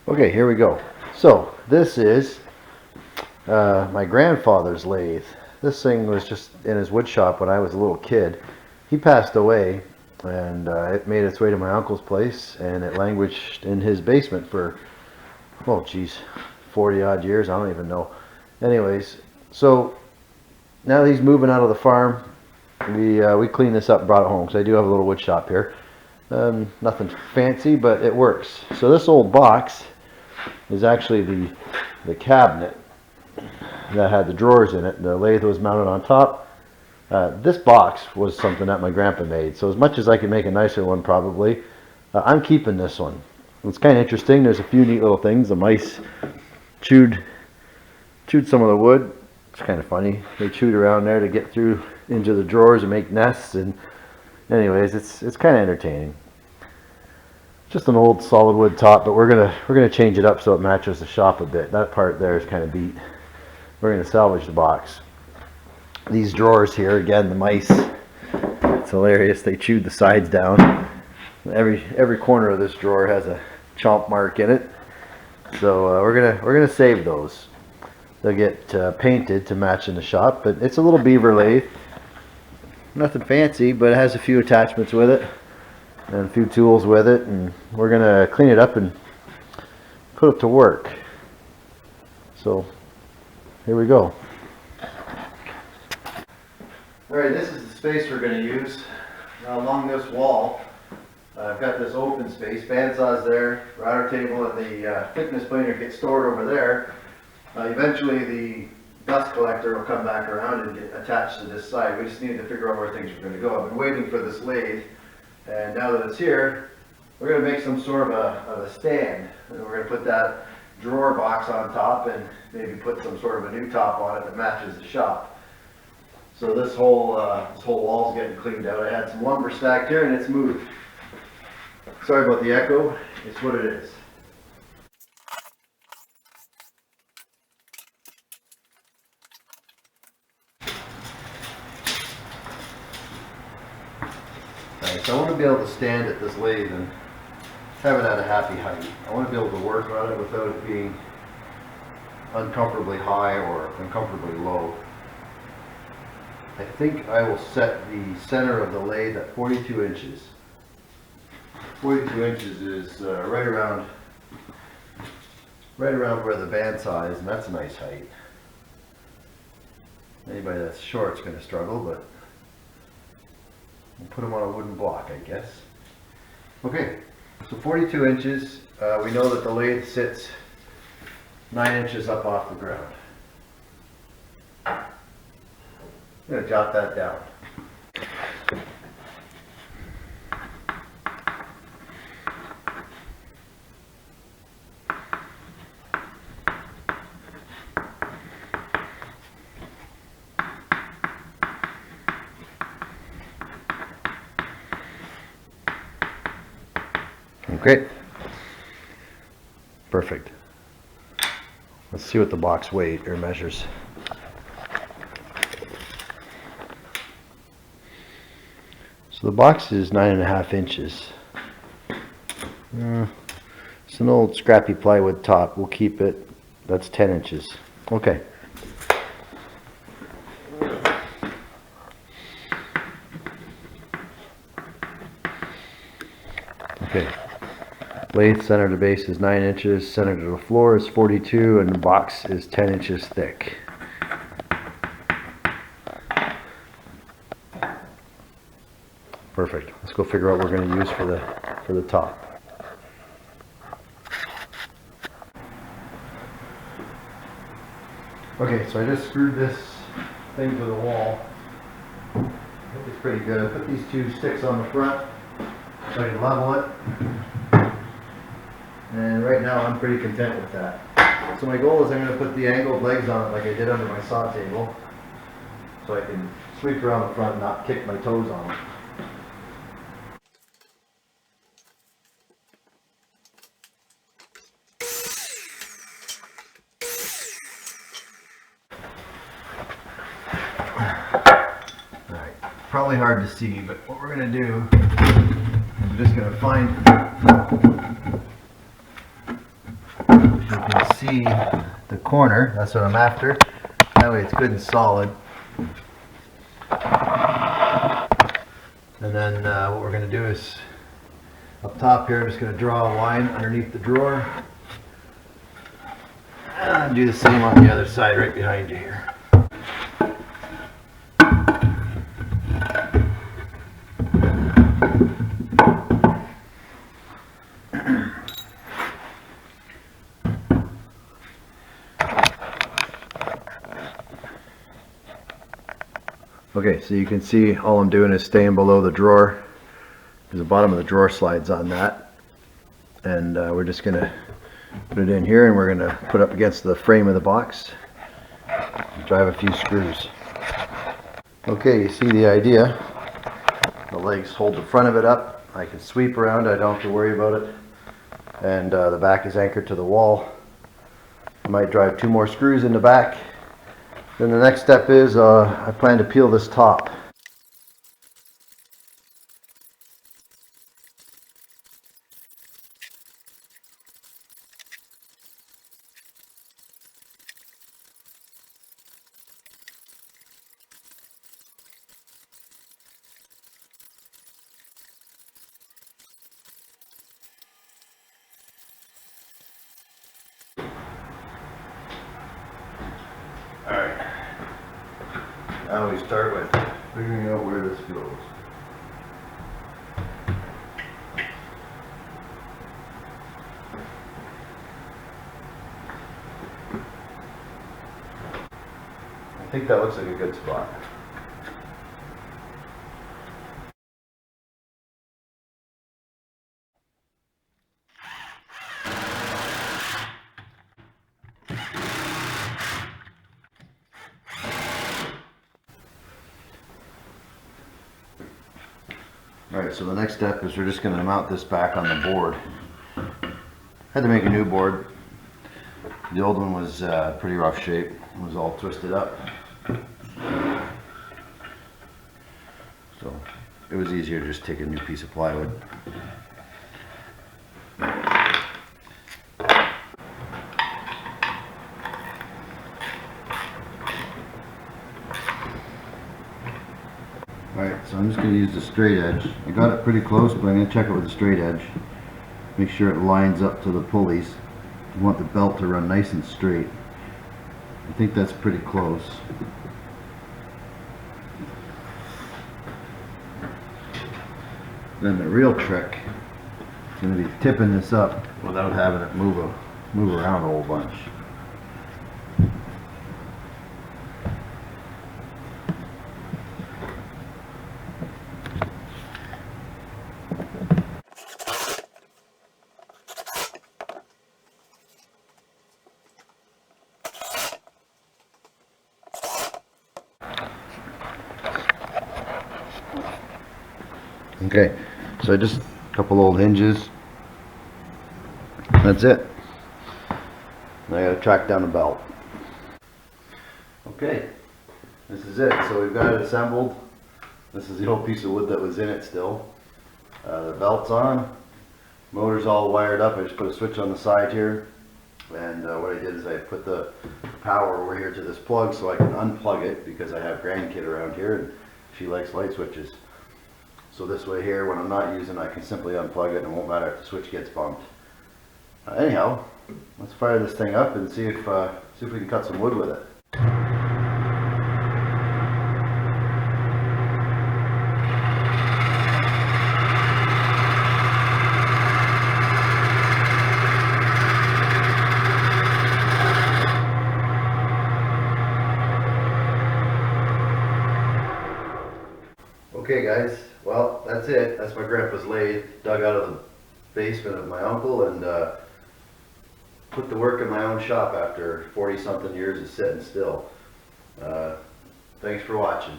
Okay, here we go. So this is my grandfather's lathe. This thing was just in his wood shop when I was a little kid. He passed away, and it made its way to my uncle's place, and it languished in his basement for, oh geez, 40 odd years. I don't even know. Anyways, so now that he's moving out of the farm, we cleaned this up and brought it home, because I do have a little wood shop here. Nothing fancy, but it works. So this old box is actually the cabinet that had the drawers in it. The lathe was mounted on top. This box was something that my grandpa made, so as much as I could make a nicer one probably, I'm keeping this one. It's kind of interesting. There's a few neat little things. The mice chewed some of the wood. It's kind of funny. They chewed around there to get through into the drawers and make nests, and anyways, it's kind of entertaining. Just an old solid wood top, but we're gonna change it up so it matches the shop a bit. That part there is kind of beat. We're gonna salvage the box. These drawers here, again, the mice, it's hilarious. They chewed the sides down. Every corner of this drawer has a chomp mark in it. So we're gonna save those. They'll get painted to match in the shop, but it's a little beaver lathe. Nothing fancy, but it has a few attachments with it and a few tools with it, and we're gonna clean it up and put it to work. So here we go. Alright, this is the space we're going to use. Now along this wall, I've got this open space. Bandsaw's there, router table, and the thickness planer gets stored over there. Eventually the dust collector will come back around and get attached to this side. We just need to figure out where things are going to go. I've been waiting for this lathe, and now that it's here, we're going to make some sort of a stand. And we're going to put that drawer box on top and maybe put some sort of a new top on it that matches the shop. So this whole wall's getting cleaned out. I had some lumber stacked here and it's moved. Sorry about the echo, it's what it is. Alright, so I want to be able to stand at this lathe and have it at a happy height. I want to be able to work on it without it being uncomfortably high or uncomfortably low. I think I will set the center of the lathe at 42 inches. 42 inches is right around where the bandsaw is, and that's a nice height. Anybody that's short is going to struggle, but we'll put them on a wooden block, I guess. Okay, so 42 inches. We know that the lathe sits 9 inches up off the ground. I'm going to jot that down. Okay. Perfect. Let's see what the box weight or measures. So the box is 9.5 inches. It's an old scrappy plywood top. We'll keep it. That's 10 inches. Okay. Okay. Lathe center to base is 9 inches. Center to the floor is 42, and the box is 10 inches thick. Perfect. Let's go figure out what we're going to use for the top. Okay, so I just screwed this thing to the wall. I think it's pretty good. I put these two sticks on the front so I can level it. And right now I'm pretty content with that. So my goal is I'm going to put the angled legs on it like I did under my saw table, so I can sweep around the front and not kick my toes on it. Probably hard to see, but what we're going to do is we're just going to find see the corner. That's what I'm after. That way it's good and solid. And then what we're going to do is up top here, I'm just going to draw a line underneath the drawer. And do the same on the other side right behind you here. Okay, so you can see all I'm doing is staying below the drawer. The bottom of the drawer slides on that. And we're just going to put it in here, and we're going to put it up against the frame of the box. Drive a few screws. Okay, you see the idea. The legs hold the front of it up. I can sweep around, I don't have to worry about it. And the back is anchored to the wall. I might drive 2 more screws in the back. Then the next step is I plan to peel this top. Alright, now we start with figuring out where this goes. I think that looks like a good spot. Alright, so the next step is we're just going to mount this back on the board. Had to make a new board. The old one was pretty rough shape. It was all twisted up. So it was easier to just take a new piece of plywood. Alright, so I'm just going to use the straight edge. I got it pretty close, but I'm going to check it with the straight edge. Make sure it lines up to the pulleys. You want the belt to run nice and straight. I think that's pretty close. Then the real trick is going to be tipping this up without having it move around a whole bunch. Okay, so just a couple old hinges. That's it. Now I gotta track down the belt. Okay, this is it. So we've got it assembled. This is the old piece of wood that was in it still. The belt's on. Motor's all wired up. I just put a switch on the side here. And what I did is I put the power over here to this plug so I can unplug it, because I have grandkid around here and she likes light switches. So this way here, when I'm not using, I can simply unplug it and it won't matter if the switch gets bumped. Anyhow, let's fire this thing up and see if we can cut some wood with it. Okay guys, well that's it. That's my grandpa's lathe, dug out of the basement of my uncle, and put to work in my own shop after 40 something years of sitting still. Thanks for watching.